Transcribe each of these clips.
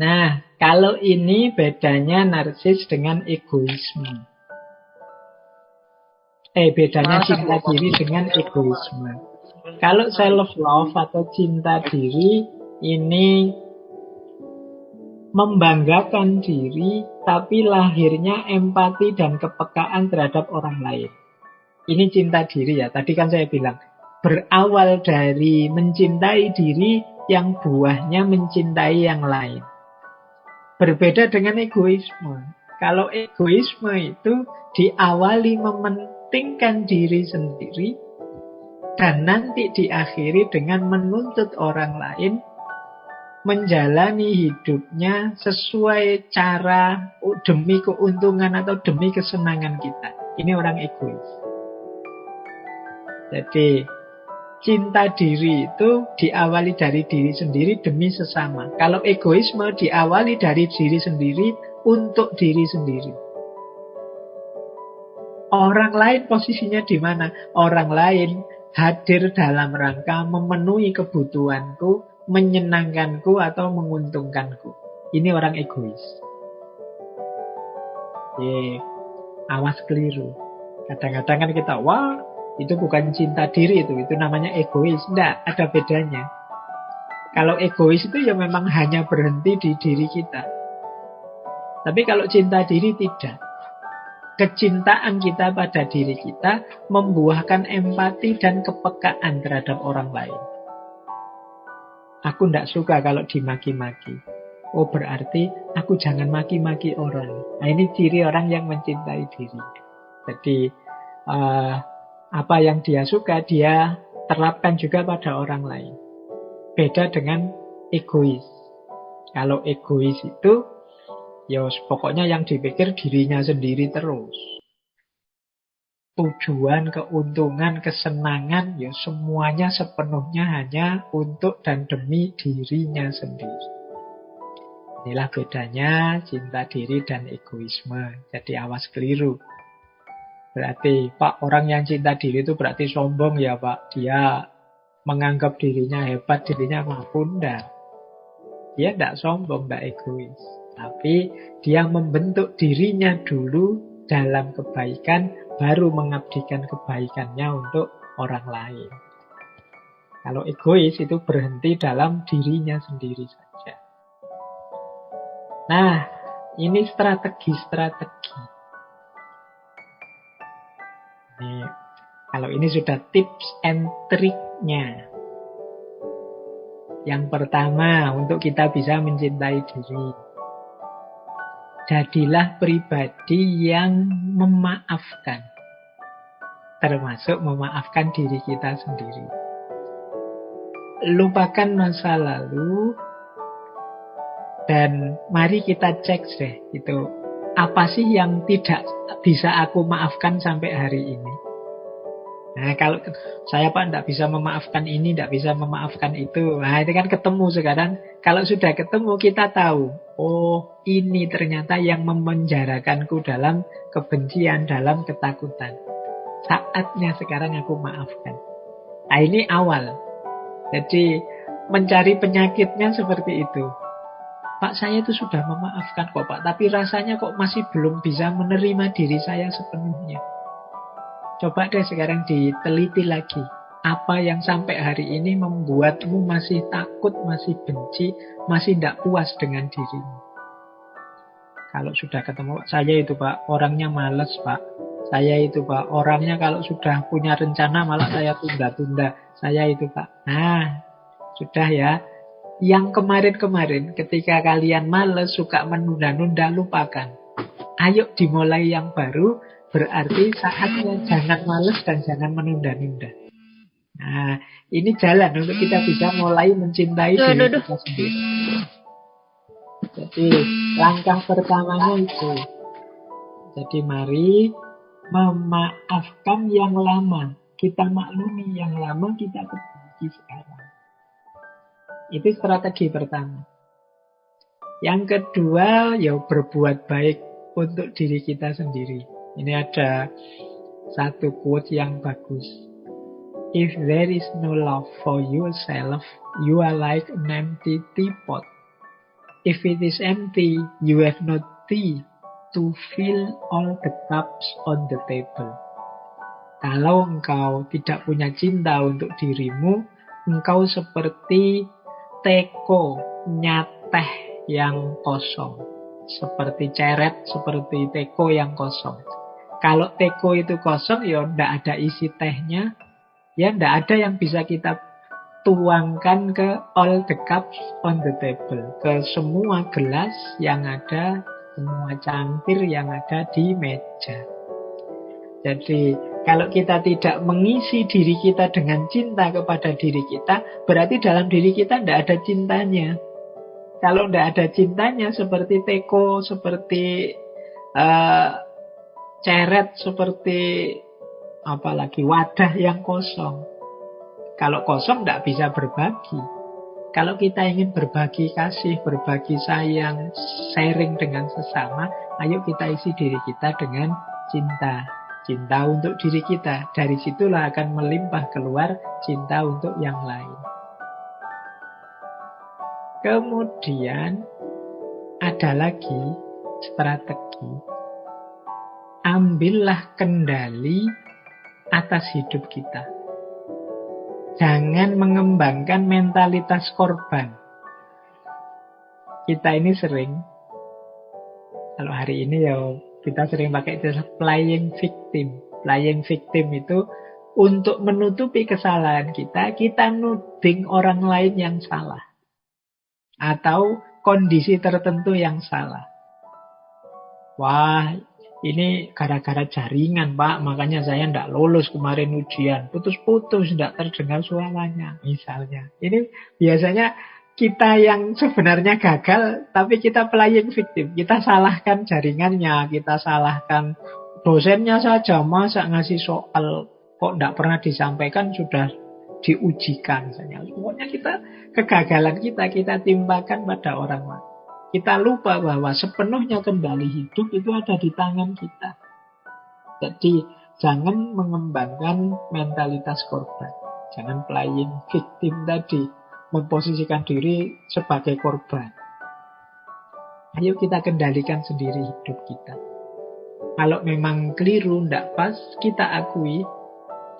Nah, kalau ini bedanya narsis dengan egoisme. Bedanya cinta diri dengan egoisme. Kalau self love atau cinta diri ini membanggakan diri, tapi lahirnya empati dan kepekaan terhadap orang lain. Ini cinta diri ya. Tadi kan saya bilang berawal dari mencintai diri yang buahnya mencintai yang lain. Berbeda dengan egoisme. Kalau egoisme itu diawali mementingkan diri sendiri dan nanti diakhiri dengan menuntut orang lain menjalani hidupnya sesuai cara demi keuntungan atau demi kesenangan kita. Ini orang egois. Jadi cinta diri itu diawali dari diri sendiri demi sesama. Kalau egoisme diawali dari diri sendiri untuk diri sendiri. Orang lain posisinya di mana? Orang lain hadir dalam rangka memenuhi kebutuhanku, menyenangkanku atau menguntungkanku. Ini orang egois. Awas keliru. Kadang-kadang kan kita, wah, itu bukan cinta diri itu namanya egois. Tidak, ada bedanya. Kalau egois itu ya memang hanya berhenti di diri kita. Tapi kalau cinta diri tidak. Kecintaan kita pada diri kita membuahkan empati dan kepekaan terhadap orang lain. Aku tidak suka kalau dimaki-maki. Oh, berarti aku jangan maki-maki orang. Nah, ini ciri orang yang mencintai diri. Jadi apa yang dia suka, dia terapkan juga pada orang lain. Beda dengan egois. Kalau egois itu, ya pokoknya yang dipikir dirinya sendiri terus. Tujuan, keuntungan, kesenangan, ya semuanya sepenuhnya hanya untuk dan demi dirinya sendiri. Inilah bedanya cinta diri dan egoisme. Jadi awas keliru. Berarti, Pak, orang yang cinta diri itu berarti sombong ya, Pak. Dia menganggap dirinya hebat, dirinya mampu. Enggak. Dia tidak sombong, tidak egois. Tapi dia membentuk dirinya dulu dalam kebaikan, baru mengabdikan kebaikannya untuk orang lain. Kalau egois itu berhenti dalam dirinya sendiri saja. Nah, ini strategi-strategi. Kalau ini sudah tips and triknya. Yang pertama, untuk kita bisa mencintai diri. Jadilah pribadi yang memaafkan. Termasuk memaafkan diri kita sendiri. Lupakan masa lalu. Dan mari kita cek deh, itu apa sih yang tidak bisa aku maafkan sampai hari ini. Nah, kalau saya Pak tidak bisa memaafkan ini, tidak bisa memaafkan itu. Nah, itu kan ketemu sekarang. Kalau sudah ketemu, kita tahu. Oh, ini ternyata yang memenjarakanku dalam kebencian, dalam ketakutan. Saatnya sekarang aku maafkan. Nah, ini awal. Jadi, mencari penyakitnya seperti itu. Pak, saya itu sudah memaafkan kok, Pak. Tapi rasanya kok masih belum bisa menerima diri saya sepenuhnya. Coba deh sekarang diteliti lagi. Apa yang sampai hari ini membuatmu masih takut, masih benci, masih tidak puas dengan dirimu. Kalau sudah ketemu, saya itu Pak, orangnya males Pak. Saya itu Pak, orangnya kalau sudah punya rencana malah saya tunda-tunda. Saya itu Pak. Nah, sudah ya. Yang kemarin-kemarin ketika kalian males, suka menunda-nunda, lupakan. Ayo dimulai yang baru. Berarti saatnya jangan males dan jangan menunda-nunda. Nah, ini jalan untuk kita bisa mulai mencintai diri kita sendiri. Jadi, langkah pertamanya itu. Jadi, mari memaafkan yang lama. Kita maklumi yang lama, kita perbaiki sekarang. Itu strategi pertama. Yang kedua, ya berbuat baik untuk diri kita sendiri. Ini ada satu quote yang bagus. If there is no love for yourself, you are like an empty teapot. If it is empty, you have no tea to fill all the cups on the table. Kalau engkau tidak punya cinta untuk dirimu, engkau seperti teko nyateh yang kosong. Seperti ceret, seperti teko yang kosong. Kalau teko itu kosong, ya tidak ada isi tehnya, ya tidak ada yang bisa kita tuangkan ke all the cups on the table. Ke semua gelas yang ada, semua cangkir yang ada di meja. Jadi kalau kita tidak mengisi diri kita dengan cinta kepada diri kita, berarti dalam diri kita tidak ada cintanya. Kalau tidak ada cintanya, seperti teko, seperti ceret, seperti apalagi wadah yang kosong. Kalau kosong tidak bisa berbagi. Kalau kita ingin berbagi kasih, berbagi sayang, sharing dengan sesama, ayo kita isi diri kita dengan cinta. Cinta untuk diri kita. Dari situlah akan melimpah keluar cinta untuk yang lain. Kemudian ada lagi strategi. Ambillah kendali atas hidup kita. Jangan mengembangkan mentalitas korban. Kita ini sering, kalau hari ini ya kita sering pakai istilah playing victim. Playing victim itu untuk menutupi kesalahan kita, kita nuding orang lain yang salah. Atau kondisi tertentu yang salah. Wah, ini gara-gara jaringan, Pak, makanya saya tidak lolos kemarin ujian. Putus-putus, tidak terdengar suaranya, misalnya. Ini biasanya kita yang sebenarnya gagal, tapi kita playing victim. Kita salahkan jaringannya, kita salahkan dosennya saja. Masa ngasih soal kok tidak pernah disampaikan sudah diujikan. Misalnya. Pokoknya kegagalan kita timpakan pada orang lain. Kita lupa bahwa sepenuhnya kendali hidup itu ada di tangan kita. Jadi jangan mengembangkan mentalitas korban. Jangan playing victim tadi. Memposisikan diri sebagai korban. Ayo kita kendalikan sendiri hidup kita. Kalau memang keliru, tidak pas, kita akui,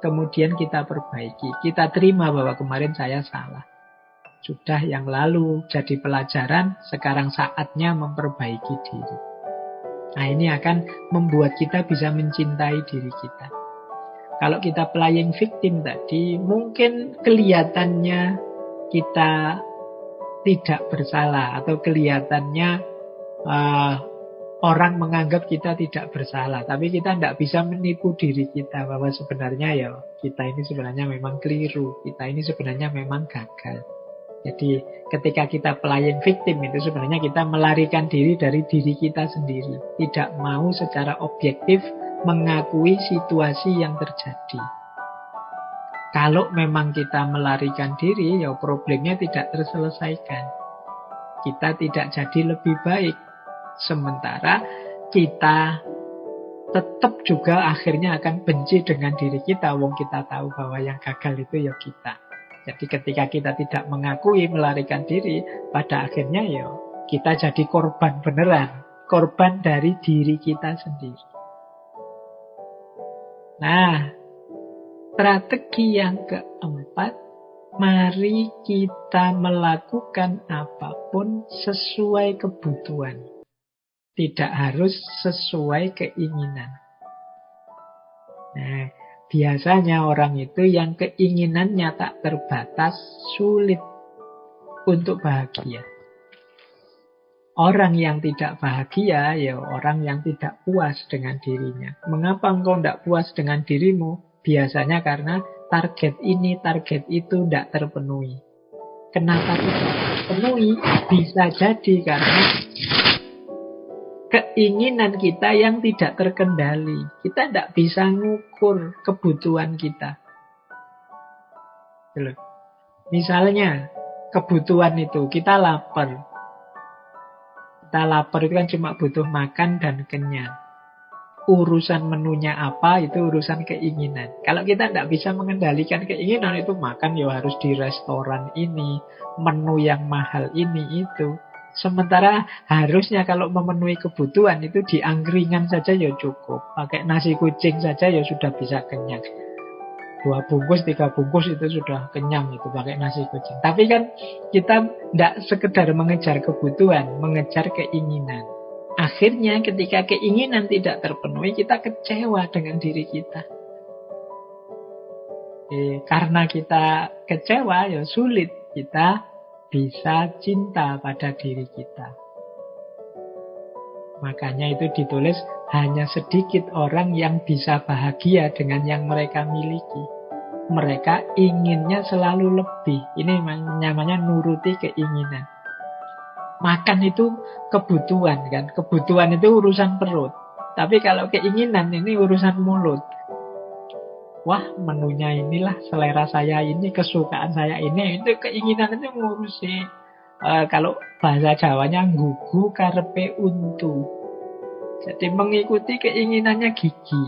kemudian kita perbaiki. Kita terima bahwa kemarin saya salah. Sudah yang lalu jadi pelajaran, sekarang saatnya memperbaiki diri. Nah, ini akan membuat kita bisa mencintai diri kita. Kalau kita playing victim tadi, mungkin kelihatannya kita tidak bersalah atau kelihatannya orang menganggap kita tidak bersalah, tapi kita tidak bisa menipu diri kita bahwa sebenarnya ya kita ini sebenarnya memang keliru, kita ini sebenarnya memang gagal. Jadi ketika kita playing victim itu sebenarnya kita melarikan diri dari diri kita sendiri, tidak mau secara objektif mengakui situasi yang terjadi. Kalau memang kita melarikan diri, ya problemnya tidak terselesaikan. Kita tidak jadi lebih baik. Sementara kita tetap juga akhirnya akan benci dengan diri kita. Wong kita tahu bahwa yang gagal itu ya kita. Jadi ketika kita tidak mengakui, melarikan diri, pada akhirnya ya kita jadi korban beneran. Korban dari diri kita sendiri. Nah, strategi yang keempat, mari kita melakukan apapun sesuai kebutuhan. Tidak harus sesuai keinginan. Nah, biasanya orang itu yang keinginannya tak terbatas, sulit untuk bahagia. Orang yang tidak bahagia, ya orang yang tidak puas dengan dirinya. Mengapa engkau tidak puas dengan dirimu? Biasanya karena target ini, target itu tidak terpenuhi. Kenapa tidak terpenuhi? Bisa jadi karena keinginan kita yang tidak terkendali. Kita tidak bisa ngukur kebutuhan kita. Misalnya, kebutuhan itu, kita lapar. Kita lapar itu kan cuma butuh makan dan kenyang. urusan menunya apa, itu urusan keinginan. Kalau kita tidak bisa mengendalikan keinginan, itu makan ya harus di restoran ini, menu yang mahal ini, itu. Sementara harusnya kalau memenuhi kebutuhan itu di angkringan saja ya cukup. Pakai nasi kucing saja ya sudah bisa kenyang. 2 bungkus, 3 bungkus itu sudah kenyang itu pakai nasi kucing. Tapi kan kita tidak sekedar mengejar kebutuhan, mengejar keinginan. Akhirnya ketika keinginan tidak terpenuhi, kita kecewa dengan diri kita. Karena kita kecewa, ya sulit kita bisa cinta pada diri kita. Makanya itu ditulis, hanya sedikit orang yang bisa bahagia dengan yang mereka miliki. Mereka inginnya selalu lebih. Ini namanya nuruti keinginan. Makan itu kebutuhan kan. Kebutuhan itu urusan perut. Tapi kalau keinginan ini urusan mulut. Wah, menunya inilah, selera saya ini, kesukaan saya ini. Itu keinginan itu ngurusi. Kalau bahasa Jawanya nggugu karepe untu. Jadi mengikuti keinginannya gigi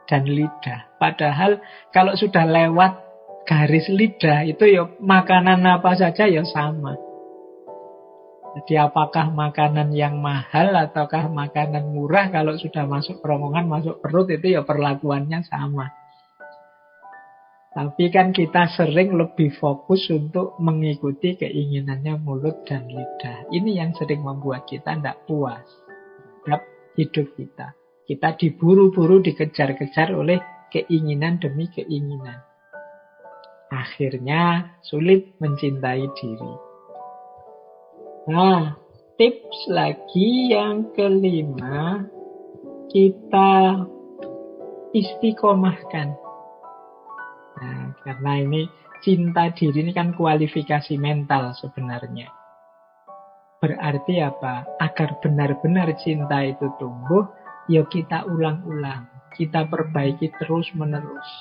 dan lidah. Padahal kalau sudah lewat garis lidah itu ya makanan apa saja ya sama. Jadi apakah makanan yang mahal ataukah makanan murah, kalau sudah masuk kerongkongan, masuk perut, itu ya perlakuannya sama. Tapi kan kita sering lebih fokus untuk mengikuti keinginannya mulut dan lidah. Ini yang sering membuat kita tidak puas terhadap hidup kita. Kita diburu-buru, dikejar-kejar oleh keinginan demi keinginan. Akhirnya sulit mencintai diri. Nah, tips lagi yang kelima, kita istiqomahkan. Nah, karena ini cinta diri ini kan kualifikasi mental sebenarnya. Berarti apa? Agar benar-benar cinta itu tumbuh, ya kita ulang-ulang. Kita perbaiki terus-menerus.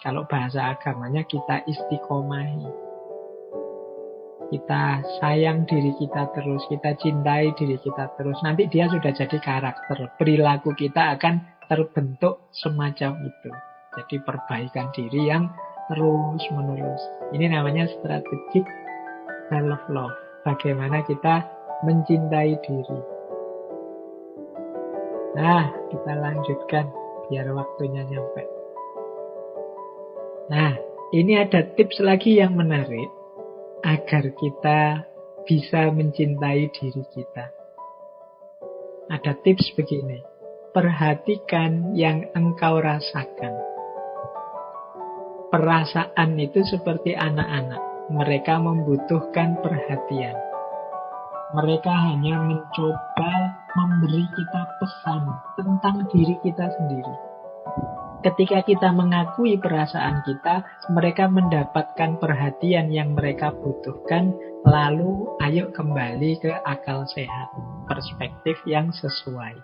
Kalau bahasa agamanya kita istiqomahi. Kita sayang diri kita terus, kita cintai diri kita terus. Nanti dia sudah jadi karakter. Perilaku kita akan terbentuk semacam itu. Jadi perbaikan diri yang terus-menerus. Ini namanya strategic self-love. Bagaimana kita mencintai diri. Nah, kita lanjutkan biar waktunya nyampe. Nah, ini ada tips lagi yang menarik agar kita bisa mencintai diri kita. Ada tips begini. Perhatikan yang engkau rasakan. Perasaan itu seperti anak-anak. Mereka membutuhkan perhatian. Mereka hanya mencoba memberi kita pesan tentang diri kita sendiri. Ketika kita mengakui perasaan kita, mereka mendapatkan perhatian yang mereka butuhkan, lalu ayo kembali ke akal sehat, perspektif yang sesuai.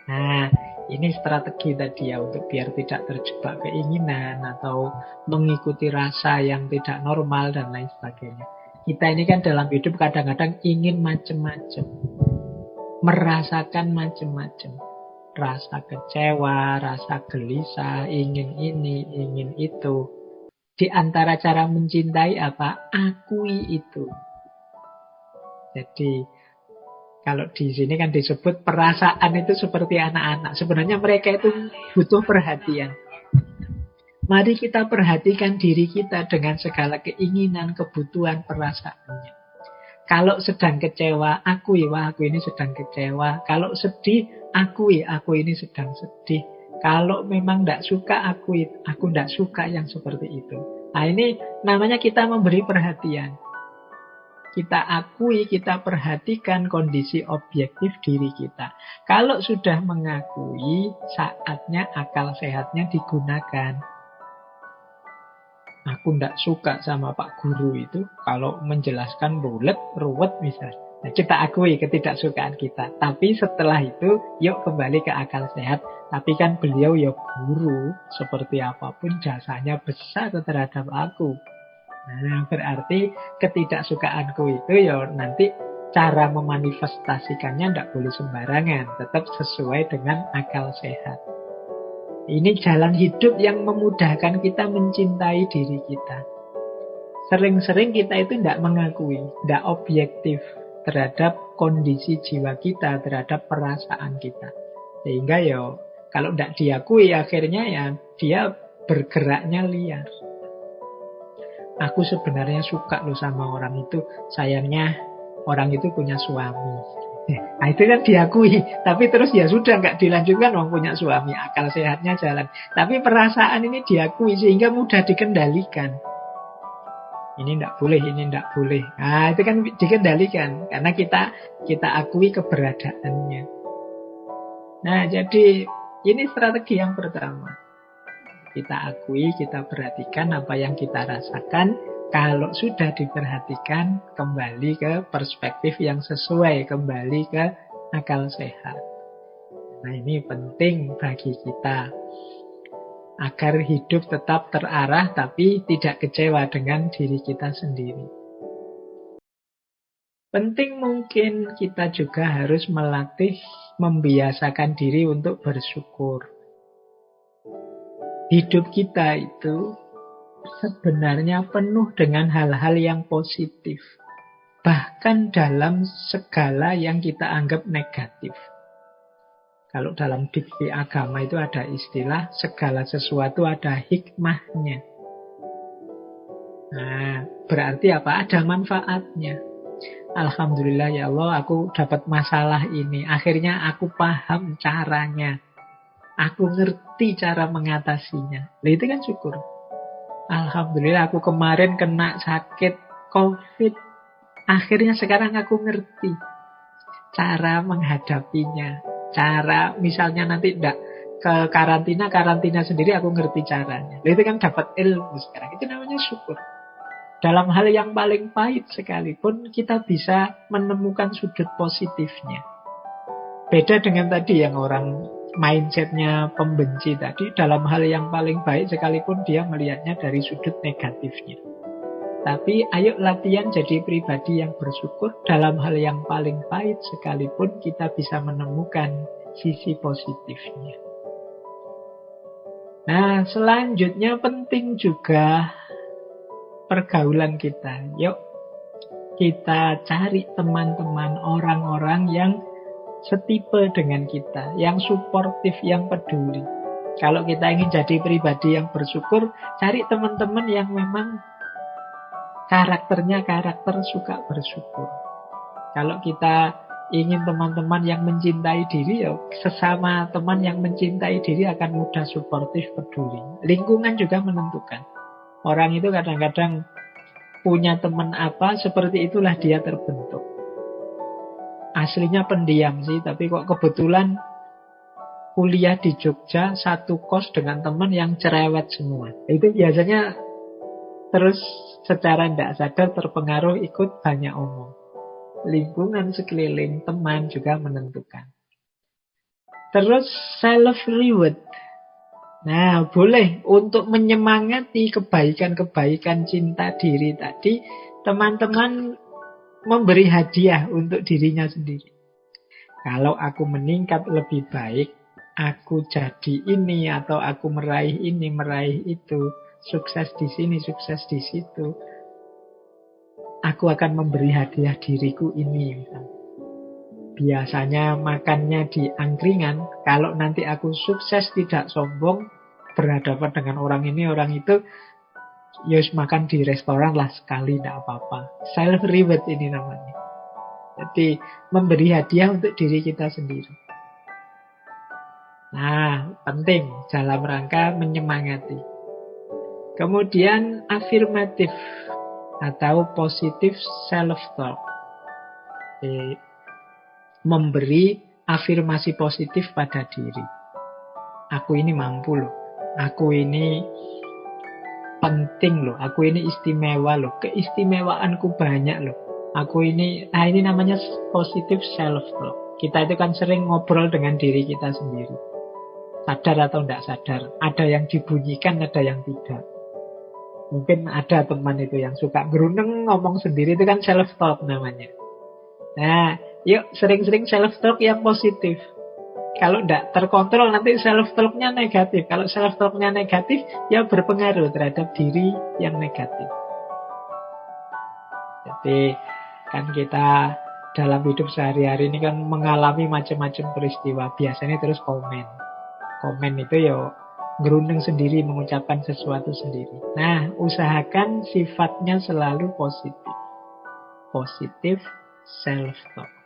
Nah, ini strategi tadi ya, untuk biar tidak terjebak keinginan atau mengikuti rasa yang tidak normal dan lain sebagainya. Kita ini kan dalam hidup kadang-kadang ingin macam-macam, merasakan macam-macam. Rasa kecewa, rasa gelisah, ingin ini, ingin itu. Di antara cara mencintai apa? Akui itu. Jadi, kalau di sini kan disebut perasaan itu seperti anak-anak. Sebenarnya mereka itu butuh perhatian. Mari kita perhatikan diri kita dengan segala keinginan, kebutuhan, perasaannya. Kalau sedang kecewa, akui, wah aku ini sedang kecewa. Kalau sedih, akui, aku ini sedang sedih. Kalau memang tidak suka, akui, aku tidak suka yang seperti itu. Nah, ini namanya kita memberi perhatian. Kita akui, kita perhatikan kondisi objektif diri kita. Kalau sudah mengakui, saatnya akal sehatnya digunakan. Aku tidak suka sama Pak Guru itu kalau menjelaskan ruwet misalnya. Nah, kita akui ketidaksukaan kita. Tapi setelah itu, yuk kembali ke akal sehat. Tapi kan beliau ya guru, seperti apapun jasanya besar terhadap aku. Nah, berarti ketidaksukaanku itu ya nanti cara memanifestasikannya tidak boleh sembarangan, tetap sesuai dengan akal sehat. Ini jalan hidup yang memudahkan kita mencintai diri kita. Sering-sering kita itu tidak mengakui, tidak objektif terhadap kondisi jiwa kita, terhadap perasaan kita. Sehingga ya kalau tidak diakui akhirnya ya dia bergeraknya liar. Aku sebenarnya suka loh sama orang itu, sayangnya orang itu punya suami. Nah itu kan diakui, tapi terus ya sudah nggak dilanjutkan, orang punya suami, akal sehatnya jalan. Tapi perasaan ini diakui sehingga mudah dikendalikan. Ini tidak boleh, ini tidak boleh. Nah itu kan dikendalikan karena kita akui keberadaannya. Nah jadi ini strategi yang pertama. Kita akui, kita perhatikan apa yang kita rasakan. Kalau sudah diperhatikan, kembali ke perspektif yang sesuai, kembali ke akal sehat. Nah ini penting bagi kita agar hidup tetap terarah tapi tidak kecewa dengan diri kita sendiri. Penting mungkin kita juga harus melatih, membiasakan diri untuk bersyukur. Hidup kita itu sebenarnya penuh dengan hal-hal yang positif. Bahkan dalam segala yang kita anggap negatif. Kalau dalam diksi agama itu ada istilah segala sesuatu ada hikmahnya. Nah, berarti apa? Ada manfaatnya. Alhamdulillah ya Allah, aku dapat masalah ini. Akhirnya aku paham caranya. Aku ngerti cara mengatasinya. Nah, itu kan syukur. Alhamdulillah aku kemarin kena sakit COVID. Akhirnya sekarang aku ngerti cara menghadapinya. Cara misalnya nanti tidak ke karantina sendiri aku ngerti caranya. Nah, itu kan dapat ilmu sekarang. Itu namanya syukur. Dalam hal yang paling pahit sekalipun kita bisa menemukan sudut positifnya. Beda dengan tadi yang orang mindsetnya pembenci tadi, dalam hal yang paling baik sekalipun dia melihatnya dari sudut negatifnya. Tapi ayo latihan jadi pribadi yang bersyukur. Dalam hal yang paling pahit sekalipun kita bisa menemukan sisi positifnya. Nah selanjutnya penting juga pergaulan kita. Yuk kita cari teman-teman, orang-orang yang setipe dengan kita, yang suportif, yang peduli. Kalau kita ingin jadi pribadi yang bersyukur, cari teman-teman yang memang karakternya karakter suka bersyukur. Kalau kita ingin teman-teman yang mencintai diri, ya sesama teman yang mencintai diri akan mudah suportif, peduli. Lingkungan juga menentukan. Orang itu kadang-kadang punya teman apa, seperti itulah dia terbentuk. Aslinya pendiam sih, tapi kok kebetulan kuliah di Jogja satu kos dengan teman yang cerewet semua. Itu biasanya terus secara tidak sadar terpengaruh ikut banyak omong. Lingkungan sekeliling, teman juga menentukan. Terus self-reward. Nah, boleh untuk menyemangati kebaikan-kebaikan cinta diri tadi, teman-teman memberi hadiah untuk dirinya sendiri. Kalau aku meningkat lebih baik, aku jadi ini atau aku meraih ini, meraih itu, sukses di sini, sukses di situ, aku akan memberi hadiah diriku ini. Biasanya makannya di angkringan, kalau nanti aku sukses tidak sombong, berhadapan dengan orang ini, orang itu, yus makan di restoran lah sekali, tidak apa-apa. Self-reward ini namanya. Jadi memberi hadiah untuk diri kita sendiri. Nah, penting dalam rangka menyemangati. Kemudian afirmatif atau positive self-talk. Memberi afirmasi positif pada diri. Aku ini mampu loh. Aku ini penting loh. Aku ini istimewa loh. Keistimewaanku banyak loh. Aku ini, nah ini namanya positive self-talk. Kita itu kan sering ngobrol dengan diri kita sendiri. Sadar atau tidak sadar. Ada yang dibunyikan, ada yang tidak. Mungkin ada teman itu yang suka geruneng ngomong sendiri, itu kan self-talk namanya. Nah, yuk sering-sering self-talk yang positif. Kalau tidak terkontrol nanti self-talknya negatif. Kalau self-talknya negatif, ya berpengaruh terhadap diri yang negatif. Jadi kan kita dalam hidup sehari-hari ini kan mengalami macam-macam peristiwa. Biasanya terus komen. Komen itu ya gerundeng sendiri, mengucapkan sesuatu sendiri. Nah, usahakan sifatnya selalu positif. Positif self-talk.